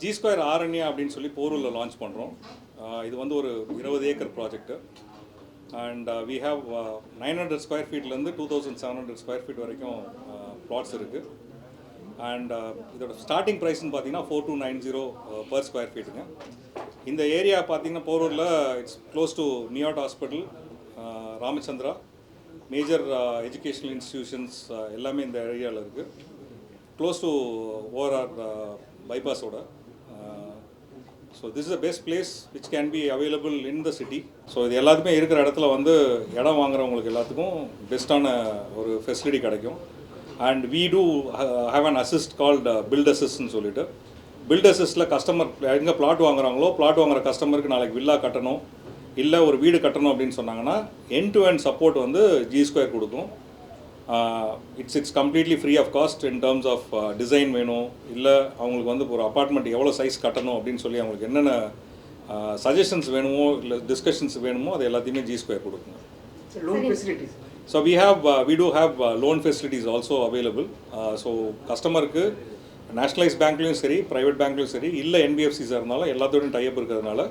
G square Aranya அப்படின்னு சொல்லி போரூரில் launch பண்ணுறோம். இது வந்து ஒரு 20 acre project. And we have 900 square ஃபீட்லேருந்து 2700 ஸ்கொயர் ஃபீட் வரைக்கும் ப்ளாட்ஸ் இருக்குது. அண்ட் இதோட ஸ்டார்டிங் ப்ரைஸ்ன்னு பார்த்தீங்கன்னா 4290 பர் ஸ்கொயர் ஃபீட்டுங்க. இந்த ஏரியா பார்த்தீங்கன்னா போரூரில் it's close to MIOT hospital, Ramachandra, major educational institutions எல்லாமே இந்த ஏரியாவில் இருக்குது. க்ளோஸ் டு ஓஆர்ஆர் bypass-ஓட. So this is the best place which can be available in the city. So இது எல்லாத்துக்குமே இருக்கிற இடத்துல வந்து இடம் வாங்குறவங்களுக்கு எல்லாத்துக்கும் பெஸ்ட்டான ஒரு ஃபெசிலிட்டி கிடைக்கும். And we do have an assist called build அசிஸ்ட்னு சொல்லிட்டு, பில்ட் அசிஸ்ட்டில் கஸ்டமர் எங்கே பிளாட் வாங்குறாங்களோ பிளாட் வாங்குற கஸ்டமருக்கு நாளைக்கு வில்லா கட்டணும் இல்லை ஒரு வீடு கட்டணும் அப்படின்னு சொன்னாங்கன்னா எண்ட் டு எண்ட் சப்போர்ட் வந்து ஜி ஸ்கொயர் கொடுக்கும். It's completely free of cost in terms of design வேணும், இல்லை அவங்களுக்கு வந்து ஒரு அப்பார்ட்மெண்ட் எவ்வளோ சைஸ் கட்டணும் அப்படின்னு சொல்லி அவங்களுக்கு என்னென்ன சஜஷன்ஸ் வேணுமோ இல்லை டிஸ்கஷன்ஸ் வேணுமோ அது எல்லாத்தையுமே ஜி ஸ்கொயர் கொடுக்குங்க. So we do have loan facilities also available. So கஸ்டமருக்கு நேஷ்னலைஸ் பேங்க்லேயும் சரி ப்ரைவேட் பேங்க்லேயும் சரி இல்லை என்பிஎஃப்சிஸாக இருந்தாலும் எல்லாத்தோடையும் டைப் இருக்கிறதுனால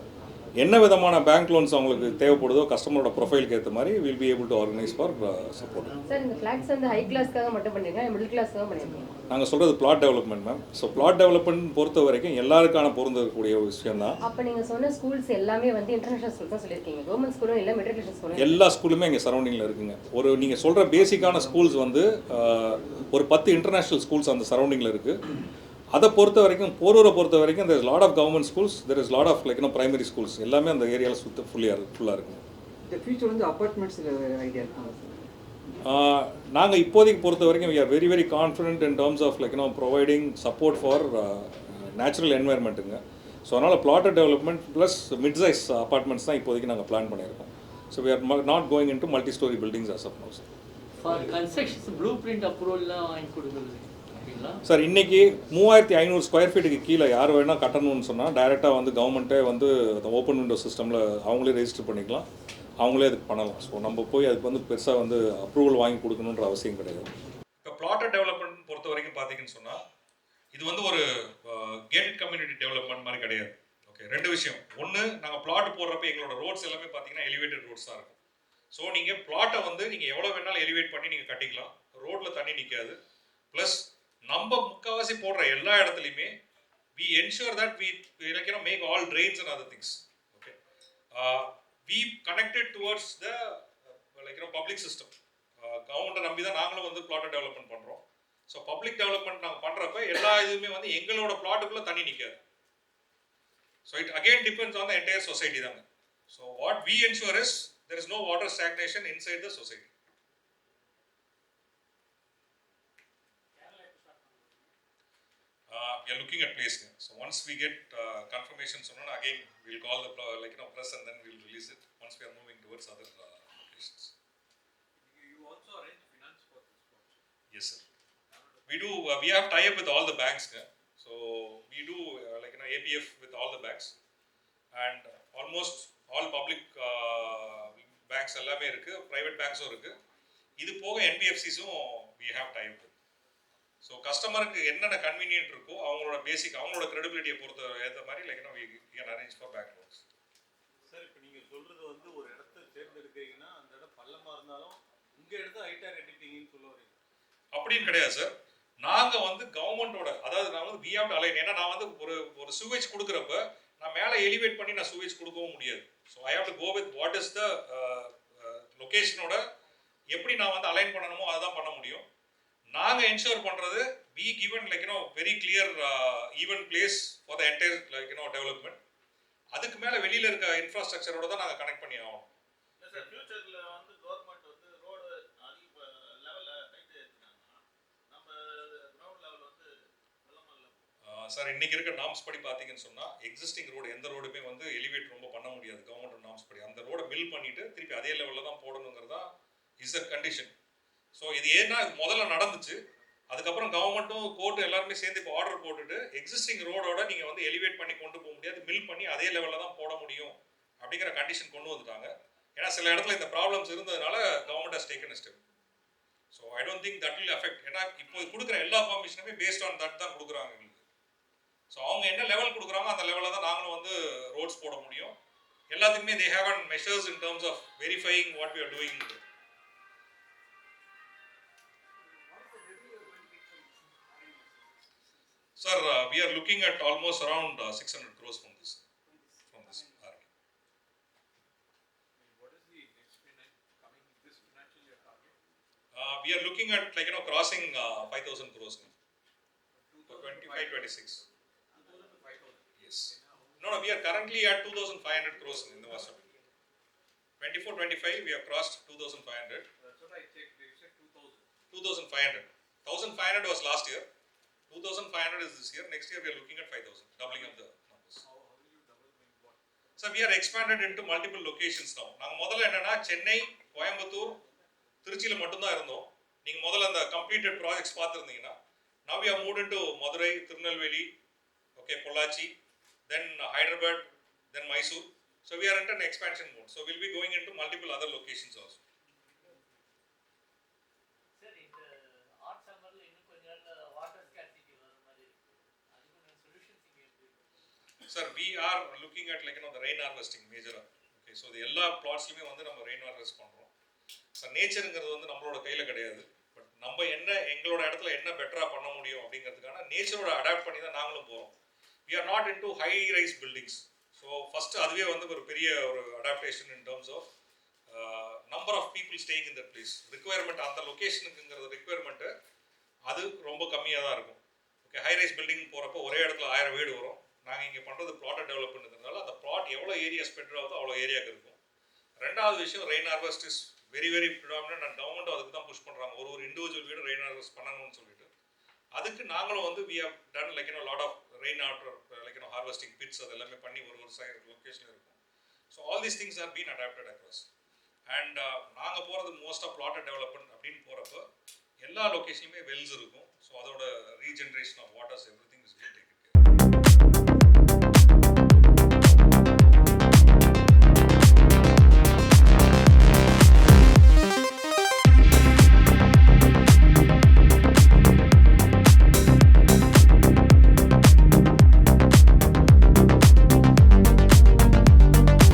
என்ன விதமான பேங்க் லோன்ஸ் அவங்களுக்கு தேவைப்படுதோ கஸ்டமரோட ப்ரொஃபைலுக்கு ஏற்ற மாதிரி will be able to organise for support. Sir இந்த ஃபிளாட்ஸ் வந்து ஹை கிளாஸ்க்காக மட்டும் பண்ணிருக்கீங்க, மிடில் கிளாஸ்க்காக பண்ணிருக்கீங்க? நாங்கள் சொல்கிறது plot development ma'am. So plot development பொறுத்த வரைக்கும் எல்லாருக்கான பொருந்தக்கூடிய ஒரு விஷயம் தான். அப்போ நீங்கள் சொன்ன ஸ்கூல்ஸ் எல்லாமே வந்து இன்டர்நேஷனல் ஸ்கூல் தான் சொல்லியிருக்கீங்க, கவர்மெண்ட் ஸ்கூலும் இல்லை மெட்ரிகுலேஷன் ஸ்கூலும்? எல்லா ஸ்கூலுமே இங்கே சரௌண்டிங்கில் இருக்குங்க. ஒரு நீங்கள் சொல்கிற பேசிக்கான ஸ்கூல்ஸ் வந்து ஒரு 10 இன்டர்நேஷ்னல் ஸ்கூல்ஸ் அந்த சரௌண்டிங்கில் இருக்குது. அதை பொறுத்த வரைக்கும் போரூரை பொறுத்த வரைக்கும் there is lot of government schools, there is lot of primary schools எல்லாமே அந்த ஏரியாவில் ஃபுல்லாக இருக்குங்க. இந்த ஃபியூச்சர் வந்து அபார்ட்மெண்ட்ஸ் ஐடியா இருக்காங்க. நாங்கள் இப்போதைக்கு பொறுத்த வரைக்கும் we are very very confident in terms of providing support for natural environmentங்க. ஸோ அதனால் plotted development plus mid size apartments தான் இப்போதைக்கு நாங்கள் பிளான் பண்ணியிருக்கோம். So we are not going into multi-story buildings as of now. For construction blueprint approval வாங்கி கொடுக்குறது sir, இன்றைக்கி 3500 square ஃபீட்டுக்கு கீழே யார் வேணால் கட்டணும்னு சொன்னால் டைரெக்டாக வந்து கவர்மெண்ட்டே வந்து அந்த ஓப்பன் விண்டோ சிஸ்டமில் அவங்களே ரெஜிஸ்டர் பண்ணிக்கலாம், அவங்களே அதுக்கு பண்ணலாம். ஸோ நம்ம போய் அதுக்கு வந்து பெருசாக வந்து அப்ரூவல் வாங்கி கொடுக்கணுன்ற அவசியம் கிடையாது. இப்போ பிளாட்டட் டெவலப்மெண்ட் பொறுத்த வரைக்கும் பார்த்தீங்கன்னு சொன்னால் இது வந்து ஒரு கேட்டட் கம்யூனிட்டி டெவலப்மெண்ட் மாதிரி கிடையாது. ஓகே, 2 விஷயம். ஒன்று, நாங்கள் பிளாட் போடுறப்ப எங்களோட ரோட்ஸ் எல்லாமே பார்த்தீங்கன்னா எலிவேட்டட் ரோட்ஸ் தான் இருக்கும். ஸோ நீங்கள் பிளாட்டை வந்து நீங்கள் எவ்வளோ வேணாலும் எலிவேட் பண்ணி நீங்கள் கட்டிக்கலாம், ரோட்டில் தண்ணி நிற்காது. ப்ளஸ் நம்ம முக்கால்வாசி போடுற எல்லா இடத்துலையுமே we ensure that we make all drains and other things. Okay, we connected towards the public system. கவர்மெண்ட்டை நம்பி தான் நாங்களும் வந்து பிளாட்டை டெவலப்மெண்ட் பண்ணுறோம். ஸோ பப்ளிக் டெவலப்மெண்ட் நாங்கள் பண்ணுறப்ப எல்லா இதுவுமே வந்து எங்களோட பிளாட்டுக்குள்ளே தண்ணி நிற்காது. So it again depends on the entire society தாங்க. So what we ensure is there is no water stagnation inside the society. We are looking at place. So once we get confirmation, so again we'll call the press and then we'll release it once we are moving towards other locations. You also arrange finance for this project? Yes sir. We do. We have tie up with all the banks. So we do APF with all the banks and almost all public banks எல்லாமே இருக்கு, private banks-உம் இருக்கு. இது போக NBFCs-உம் we have tie up. So கஸ்டமருக்கு என்னென்ன convenient இருக்கோ அவங்களோட பேசிக் அவங்களோட கிரெடிபிலிட்டியை பொறுத்த ஏற்ற மாதிரி we can arrange for bank loans. Sir, இப்போ நீங்கள் சொல்கிறது வந்து ஒரு இடத்த தேர்ந்தெடுக்கிறீங்கன்னா அந்த இடம் பள்ளமாக இருந்தாலும் உங்கள் இடத்த ஹைட்டாக கட்டிட்டீங்கன்னு சொல்ல வரீங்க? அப்படின்னு கிடையாது சார். நாங்கள் வந்து கவர்மெண்ட்டோட, அதாவது நான் வந்து we have to align. ஏன்னா நான் வந்து ஒரு சுவேஜ் கொடுக்குறப்ப நான் மேலே எலிவேட் பண்ணி நான் சுவேஜ் கொடுக்கவும் முடியாது. So I have to go with what is the லொக்கேஷனோட எப்படி நான் வந்து அலைன் பண்ணணுமோ அதுதான் பண்ண முடியும். நாங்கள் என்ஷூர் பண்ணுறது we given very clear even place for the entire development. அதுக்கு மேலே வெளியில் இருக்க இன்ஃப்ராஸ்ட்ரக்சரோட தான் நாங்கள் கனெக்ட் பண்ணி ஆகணும். சார், ஃபியூச்சரில் வந்து கவர்மெண்ட் வந்து ரோடு அதிக லெவலில் ஹைட் ஏற்றினாங்கன்னா நம்ம கிரவுண்ட் லெவல் வந்து சார், இன்றைக்கி இருக்க நாம்ஸ் படி பார்த்தீங்கன்னு சொன்னால் எக்ஸிஸ்டிங் ரோடு எந்த ரோடுமே வந்து எலிவேட் ரொம்ப பண்ண முடியாது. கவர்மெண்ட் நாம்ஸ் படி அந்த ரோடை மில் பண்ணிவிட்டு திருப்பி அதே லெவலில் தான் போடணுங்கிறதா இஸ் அ கண்டிஷன். ஸோ இது ஏன்னா முதல்ல நடந்துச்சு, அதுக்கப்புறம் கவர்மெண்ட்டும் கோர்ட்டு எல்லாருமே சேர்ந்து இப்போ ஆர்டர் போட்டுட்டு எக்ஸிஸ்டிங் ரோடோட நீங்கள் வந்து எலிவேட் பண்ணி கொண்டு போக முடியாது, மில் பண்ணி அதே லெவலில் தான் போட முடியும் அப்படிங்கிற கண்டிஷன் கொண்டு வந்துட்டாங்க. ஏன்னா சில இடத்துல இந்த ப்ராப்ளம்ஸ் இருந்ததுனால government has taken step. So I don't think that will affect. ஏன்னா இப்போ கொடுக்குற எல்லா பர்மிஷனுமே பேஸ்ட் ஆன் தட் தான் கொடுக்குறாங்க எங்களுக்கு. ஸோ அவங்க என்ன லெவல் கொடுக்குறாங்க அந்த லெவலில் தான் நாங்களும் வந்து ரோட்ஸ் போட முடியும். எல்லாத்துக்குமே they have and measures in terms of verifying what we are doing. Sir, we are looking at almost around 600 crores from this RFP. What is the next coming this financial year target? We are looking at crossing 5,000 crores now. For 25-26. 2,000 to 5,000. Yes. No, we are currently at 2,500 crores in the Vasa. 24-25 we have crossed 2,500. That's what I checked. You said 2,000. 2,500. 1,500 was last year. 2,500 is this year. Next year we are looking at 5,000, doubling of the numbers. How will you double what? So we are expanded into multiple locations now. நாங்கள் முதல்ல என்னன்னா சென்னை, கோயம்புத்தூர், திருச்சியில் மட்டும்தான் இருந்தோம். நீங்கள் முதல்ல அந்த completed projects பார்த்துருந்தீங்கன்னா now we have moved into Madurai, Tirunelveli, okay, Pollachi, then Hyderabad, then Mysore. So we are in an expansion mode. So we'll be going into multiple other locations also. Sir இந்த ஹாட் சம்மர்ல இன்னும் கொஞ்ச நாள்ல வாட்டர் ஸ்கேர்சிட்டி வர மாதிரி இருக்கு. அதுக்கு சொல்யூஷன்ஸ் இங்க எப்படி இருக்கு? Sir, we are looking at the rain harvesting major. Okay, so the எல்லா plotsலயுமே வந்து நம்ம rain harvest பண்றோம். So நேச்சர்ங்கிறது வந்து நம்மளோட கையில கிடையாது. பட் நம்ம என்ன எங்களோட இடத்துல என்ன பெட்டரா பண்ண முடியும் அப்படிங்கிறதுக்கான நேச்சரோட அடாப்ட் பண்ணி தான் நாங்களும் போறோம். We are not into high rise buildings. So first அதுவே வந்து ஒரு பெரிய ஒரு adaptation in terms of number of people staying in that place. Requirement அந்த லொகேஷனுக்குங்கிறது requirement அது ரொம்ப கம்மியாக தான் இருக்கும். ஓகே, ஹை ரைஸ் பில்டிங் போகிறப்போ ஒரே இடத்துல 1000 வீடு வரும். நாங்கள் இங்கே பண்ணுறது ப்ளாட்டை டெவலப் பண்ணுறதுனால அந்த ப்ளாட் எவ்வளோ ஏரியா ஸ்பெண்ட் ஆகுதோ அவ்வளோ ஏரியாவுக்கு இருக்கும். ரெண்டாவது விஷயம், rain harvest is very very predominant and government அதுக்கு தான் புஷ் பண்ணுறாங்க. ஒரு இண்டிவிஜுவல் வீடு ரெயின் ஹார்வெஸ்ட் பண்ணணும்னு சொல்லிட்டு அதுக்கு நாங்களும் வந்து we have done lot of rain water harvesting pits அது எல்லாமே பண்ணி ஒரு சைடு லொகேஷனில் இருக்கும். So all these things are been adapted across. And நாங்கள் போகிறது மோஸ்ட் ஆஃப் ப்ளாட்டர் டெவலப்மெண்ட் அப்படின்னு போகிறப்போ எல்லா லொகேஷன்லையுமே வெல்ஸ் இருக்கும். ஸோ அதோட regeneration of waters everything is taken care.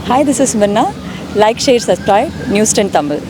Hi, this is Minna. Like, share, subscribe, News 10 Tamil.